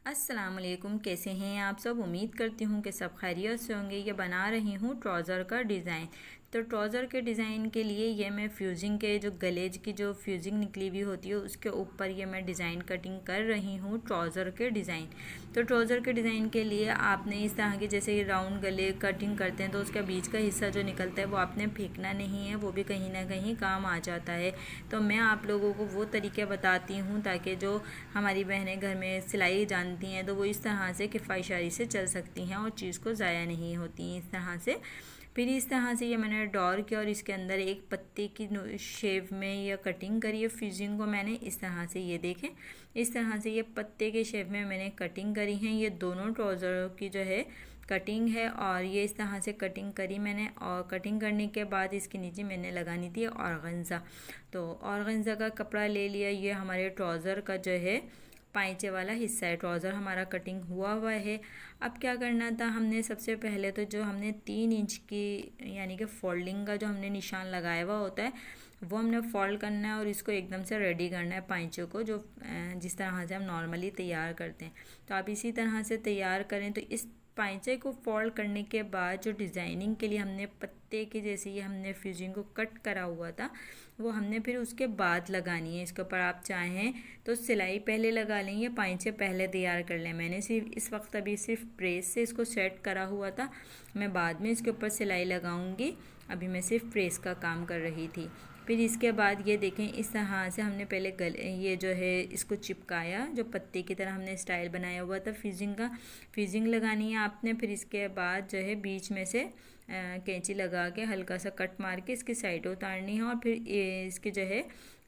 अस्सलाम वालेकुम। कैसे हैं आप सब? उम्मीद करती हूँ कि सब खैरियत से होंगे। ये बना रही हूँ ट्राउज़र का डिज़ाइन। तो ट्राउज़र के डिज़ाइन के लिए ये मैं फ्यूजिंग के जो गलेज की जो फ्यूजिंग निकली हुई होती है उसके ऊपर ये मैं डिज़ाइन कटिंग कर रही हूँ ट्राउज़र के डिज़ाइन। तो ट्राउज़र के डिज़ाइन के लिए आपने इस तरह की जैसे राउंड गले कटिंग करते हैं तो उसका बीच का हिस्सा जो निकलता है वो आपने फेंकना नहीं है, वो भी कहीं ना कहीं काम आ जाता है। तो मैं आप लोगों को वो तरीके बताती हूँ ताकि जो हमारी बहनें घर में सिलाई जानती हैं तो वो इस तरह से किफ़ायशारी से चल सकती हैं और चीज़ को ज़ाया नहीं होती इस तरह से। फिर इस तरह से ये मैंने डॉर किया और इसके अंदर एक पत्ते की शेप में ये कटिंग करी है। फ्यूजिंग को मैंने इस तरह से ये देखें, इस तरह से ये पत्ते के शेप में मैंने कटिंग करी है। ये दोनों ट्राउज़र की जो है कटिंग है और ये इस तरह से कटिंग करी मैंने। और कटिंग करने के बाद इसके नीचे मैंने लगानी थी ऑर्गेन्जा। तो ऑर्गेन्जा का कपड़ा ले लिया। ये हमारे ट्राउज़र का जो है पाइचे वाला हिस्सा है। ट्राउज़र हमारा कटिंग हुआ हुआ है। अब क्या करना था, हमने सबसे पहले तो जो हमने 3 इंच की यानी कि फोल्डिंग का जो हमने निशान लगाया हुआ होता है वो हमने फोल्ड करना है और इसको एकदम से रेडी करना है पाइचों को, जो जिस तरह से हम नॉर्मली तैयार करते हैं। तो आप इसी तरह से तैयार करें। तो इस पाइचे को फोल्ड करने के बाद जो डिज़ाइनिंग के लिए हमने पत्ते के जैसे ये हमने फ्यूजिंग को कट करा हुआ था वो हमने फिर उसके बाद लगानी है। इसके ऊपर आप चाहें तो सिलाई पहले लगा लें या पाइचे पहले तैयार कर लें। मैंने सिर्फ इस वक्त अभी सिर्फ प्रेस से इसको सेट करा हुआ था, मैं बाद में इसके ऊपर सिलाई लगाऊंगी। अभी मैं सिर्फ प्रेस का काम कर रही थी। फिर इसके बाद ये देखें, इस तरह से हमने पहले गले ये जो है इसको चिपकाया, जो पत्ते की तरह हमने स्टाइल बनाया हुआ था फ्यूजिंग का। फ्यूजिंग लगानी है आपने। फिर इसके बाद जो है बीच में से कैंची लगा के हल्का सा कट मार के इसकी साइड उतारनी है और फिर इसके जो है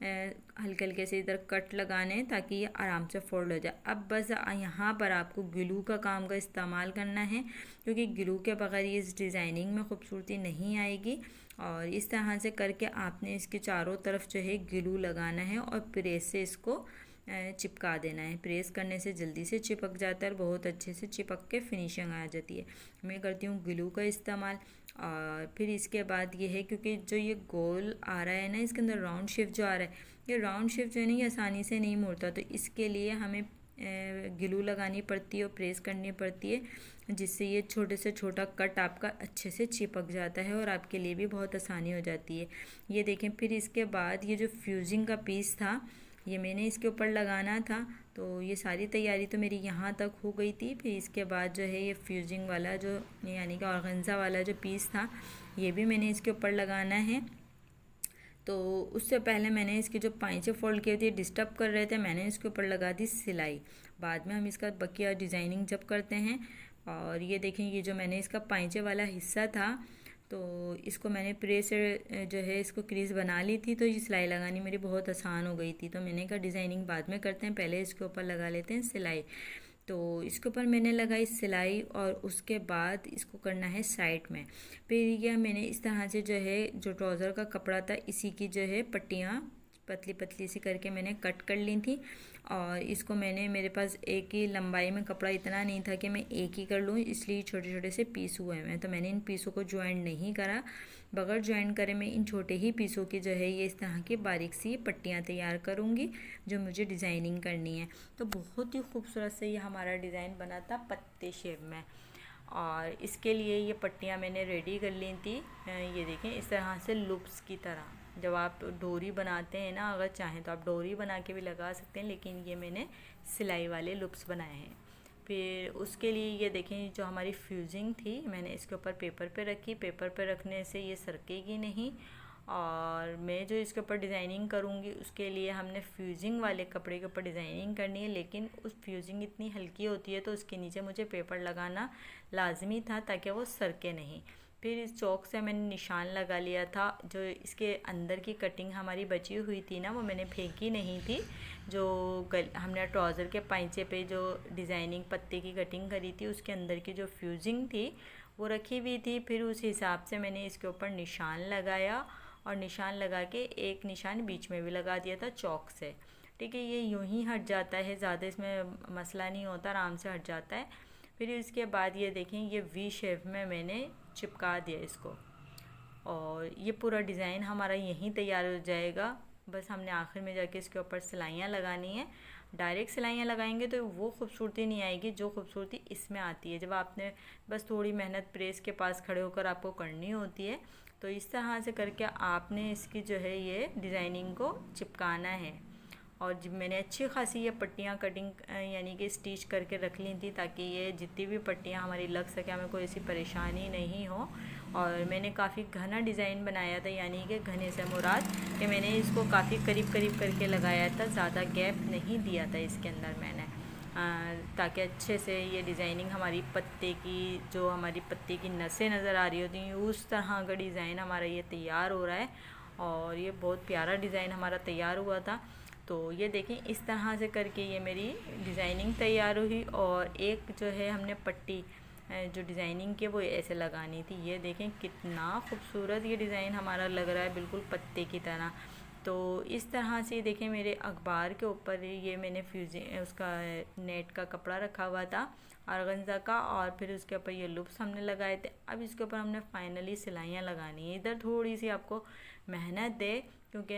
हल्के हल्के से इधर कट लगाने हैं ताकि ये आराम से फोल्ड हो जाए। अब बस यहाँ पर आपको ग्लू का काम का इस्तेमाल करना है, क्योंकि ग्लू के बगैर ये इस डिज़ाइनिंग में खूबसूरती नहीं आएगी। और इस तरह से करके आपने इसके चारों तरफ जो है ग्लू लगाना है और प्रेस से इसको चिपका देना है। प्रेस करने से जल्दी से चिपक जाता है और बहुत अच्छे से चिपक के फिनिशिंग आ जाती है। मैं करती हूँ ग्लू का इस्तेमाल। और फिर इसके बाद ये है, क्योंकि जो ये गोल आ रहा है ना, इसके अंदर राउंड शेप जो आ रहा है, ये राउंड शेप जो है ना ये आसानी से नहीं मुड़ता। तो इसके लिए हमें ग्लू लगानी पड़ती है और प्रेस करनी पड़ती है, जिससे ये छोटे से छोटा कट आपका अच्छे से चिपक जाता है और आपके लिए भी बहुत आसानी हो जाती है। ये देखें, फिर इसके बाद ये जो फ्यूजिंग का पीस था ये मैंने इसके ऊपर लगाना था। तो ये सारी तैयारी तो मेरी यहाँ तक हो गई थी। फिर इसके बाद जो है ये फ्यूजिंग वाला जो यानी कि ऑर्गेन्जा वाला जो पीस था ये भी मैंने इसके ऊपर लगाना है। तो उससे पहले मैंने इसके जो पाइचे फोल्ड किए थे डिस्टर्ब कर रहे थे, मैंने इसके ऊपर लगा दी सिलाई। बाद में हम इसका बकिया डिज़ाइनिंग जब करते हैं। और ये देखें, ये जो मैंने इसका पाइचे वाला हिस्सा था तो इसको मैंने प्रेस से जो है इसको क्रीज बना ली थी। तो ये सिलाई लगानी मेरी बहुत आसान हो गई थी। तो मैंने कहा डिज़ाइनिंग बाद में करते हैं, पहले इसके ऊपर लगा लेते हैं सिलाई। तो इसके ऊपर मैंने लगाई सिलाई और उसके बाद इसको करना है साइड में। फिर यह मैंने इस तरह से जो है जो ट्राउज़र का कपड़ा था इसी की जो है पट्टियाँ पतली पतली सी करके मैंने कट कर ली थी। और इसको मैंने, मेरे पास एक ही लंबाई में कपड़ा इतना नहीं था कि मैं एक ही कर लूँ, इसलिए छोटे छोटे से पीस हुए हैं। तो मैंने इन पीसों को ज्वाइन नहीं करा। बगैर ज्वाइन करे मैं इन छोटे ही पीसों की जो है ये इस तरह की बारीक सी पट्टियाँ तैयार करूँगी जो मुझे डिज़ाइनिंग करनी है। तो बहुत ही खूबसूरत से ये हमारा डिज़ाइन बना था पत्ते शेप में। और इसके लिए ये पट्टियाँ मैंने रेडी कर ली थी। ये देखें, इस तरह से लूप्स की तरह जब आप डोरी बनाते हैं ना, अगर चाहें तो आप डोरी बना के भी लगा सकते हैं, लेकिन ये मैंने सिलाई वाले लूप्स बनाए हैं। फिर उसके लिए ये देखें, जो हमारी फ्यूजिंग थी मैंने इसके ऊपर पेपर पे रखी। पेपर पे रखने से ये सरकेगी नहीं। और मैं जो इसके ऊपर डिज़ाइनिंग करूँगी उसके लिए हमने फ्यूजिंग वाले कपड़े के ऊपर डिज़ाइनिंग करनी है, लेकिन उस फ्यूजिंग इतनी हल्की होती है तो उसके नीचे मुझे पेपर लगाना लाजमी था ताकि वो सरके नहीं। फिर इस चौक से मैंने निशान लगा लिया था। जो इसके अंदर की कटिंग हमारी बची हुई थी ना वो मैंने फेंकी नहीं थी। जो हमने ट्राउज़र के पाइचे पे जो डिज़ाइनिंग पत्ते की कटिंग करी थी उसके अंदर की जो फ्यूजिंग थी वो रखी हुई थी। फिर उस हिसाब से मैंने इसके ऊपर निशान लगाया और निशान लगा के एक निशान बीच में भी लगा दिया था चौक से। ठीक है, ये यूं ही हट जाता है, ज़्यादा इसमें मसला नहीं होता, आराम से हट जाता है। फिर इसके बाद ये देखें, ये वी शेप में मैंने चिपका दिया इसको और ये पूरा डिज़ाइन हमारा यहीं तैयार हो जाएगा। बस हमने आखिर में जाके इसके ऊपर सिलाइयाँ लगानी है। डायरेक्ट सिलाइयाँ लगाएंगे तो वो खूबसूरती नहीं आएगी जो खूबसूरती इसमें आती है। जब आपने बस थोड़ी मेहनत प्रेस के पास खड़े होकर आपको करनी होती है, तो इस तरह से करके आपने इसकी जो है ये डिज़ाइनिंग को चिपकाना है। और जब मैंने अच्छी खासी ये पट्टियाँ कटिंग यानी कि स्टिच करके रख ली थी, ताकि ये जितनी भी पट्टियाँ हमारी लग सके, हमें कोई ऐसी परेशानी नहीं हो। और मैंने काफ़ी घना डिज़ाइन बनाया था, यानी कि घने से मुराद कि मैंने इसको काफ़ी करीब करीब करके लगाया था, ज़्यादा गैप नहीं दिया था इसके अंदर मैंने, ताकि अच्छे से ये डिज़ाइनिंग हमारी पत्ते की, जो हमारी पत्ते की नसें नज़र आ रही होती हैं, उस तरह का डिज़ाइन हमारा ये तैयार हो रहा है। और ये बहुत प्यारा डिज़ाइन हमारा तैयार हुआ था। तो ये देखें, इस तरह से करके ये मेरी डिज़ाइनिंग तैयार हुई। और एक जो है हमने पट्टी जो डिज़ाइनिंग की वो ऐसे लगानी थी। ये देखें कितना खूबसूरत ये डिज़ाइन हमारा लग रहा है, बिल्कुल पत्ते की तरह। तो इस तरह से देखें, मेरे अखबार के ऊपर ये मैंने फ्यूजिंग उसका नेट का कपड़ा रखा हुआ था ऑर्गेन्जा का, और फिर उसके ऊपर ये लूप्स हमने लगाए थे। अब इसके ऊपर हमने फाइनली सिलाइयाँ लगानी है। इधर थोड़ी सी आपको मेहनत दे, क्योंकि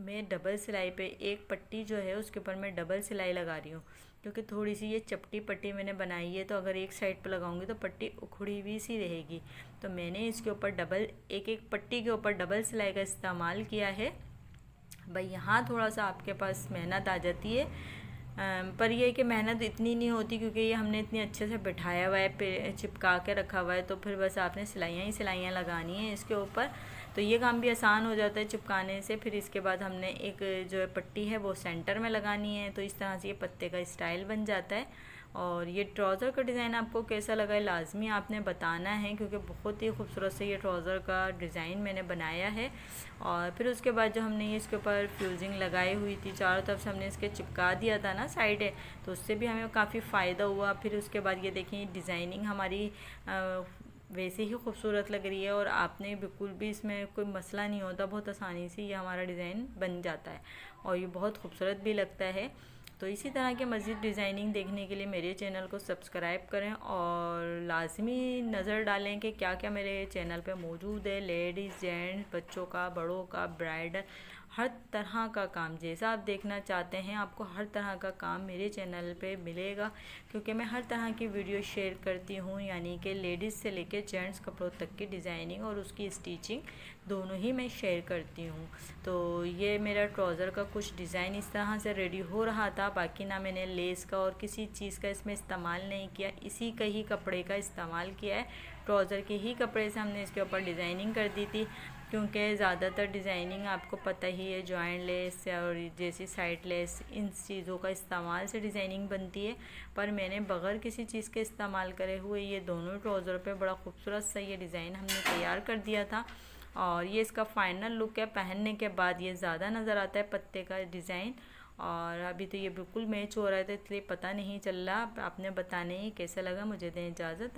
मैं डबल सिलाई पे एक पट्टी जो है उसके ऊपर मैं डबल सिलाई लगा रही हूँ, क्योंकि थोड़ी सी ये चपटी पट्टी मैंने बनाई है, तो अगर एक साइड पे लगाऊंगी तो पट्टी उखड़ी हुई सी रहेगी। तो मैंने इसके ऊपर डबल, एक एक पट्टी के ऊपर डबल सिलाई का इस्तेमाल किया है। भाई यहाँ थोड़ा सा आपके पास मेहनत आ जाती है, पर यह कि मेहनत इतनी नहीं होती, क्योंकि ये हमने इतनी अच्छे से बिठाया हुआ है, चिपका के रखा हुआ है। तो फिर बस आपने सिलाइयाँ ही सिलाइयाँ लगानी है इसके ऊपर, तो ये काम भी आसान हो जाता है चिपकाने से। फिर इसके बाद हमने एक जो है पट्टी है वो सेंटर में लगानी है, तो इस तरह से ये पत्ते का स्टाइल बन जाता है। और ये ट्राउज़र का डिज़ाइन आपको कैसा लगा है लाजमी आपने बताना है, क्योंकि बहुत ही खूबसूरत से ये ट्राउज़र का डिज़ाइन मैंने बनाया है। और फिर उसके बाद जो हमने ये इसके ऊपर फ्यूजिंग लगाई हुई थी, चारों तरफ से हमने इसके चिपका दिया था ना साइड है, तो उससे भी हमें काफ़ी फ़ायदा हुआ। फिर उसके बाद ये देखिए डिज़ाइनिंग हमारी वैसे ही खूबसूरत लग रही है, और आपने बिल्कुल भी इसमें कोई मसला नहीं होता, बहुत आसानी से ये हमारा डिज़ाइन बन जाता है और ये बहुत खूबसूरत भी लगता है। तो इसी तरह के मज़ीद डिज़ाइनिंग देखने के लिए मेरे चैनल को सब्सक्राइब करें, और लाजमी नज़र डालें कि क्या क्या मेरे चैनल पे मौजूद है। लेडीज़, जेंट्स, बच्चों का, बड़ों का, ब्राइडल, हर तरह का काम जैसा आप देखना चाहते हैं आपको हर तरह का काम मेरे चैनल पे मिलेगा, क्योंकि मैं हर तरह की वीडियो शेयर करती हूँ, यानी कि लेडीज़ से लेकर जेंट्स कपड़ों तक की डिज़ाइनिंग और उसकी स्टिचिंग दोनों ही मैं शेयर करती हूँ। तो ये मेरा ट्राउज़र का कुछ डिज़ाइन इस तरह से रेडी हो रहा था, बाकी ना मैंने लेस का और किसी चीज़ का इसमें इस्तेमाल नहीं किया, इसी का ही कपड़े का इस्तेमाल किया है। ट्राउज़र के ही कपड़े से हमने इसके ऊपर डिज़ाइनिंग कर दी थी, क्योंकि ज़्यादातर डिज़ाइनिंग आपको पता ही है जॉइंट लेस और जैसी साइड लेस, इन चीज़ों का इस्तेमाल से डिज़ाइनिंग बनती है। पर मैंने बग़ैर किसी चीज़ के इस्तेमाल करे हुए ये दोनों ट्राउज़र पे बड़ा खूबसूरत सा ये डिज़ाइन हमने तैयार कर दिया था। और ये इसका फ़ाइनल लुक है, पहनने के बाद ये ज़्यादा नज़र आता है पत्ते का डिज़ाइन। और अभी तो ये बिल्कुल मैच हो रहा था, इसलिए पता नहीं चल रहा। आपने बताने ही कैसा लगा, मुझे दें इजाज़त।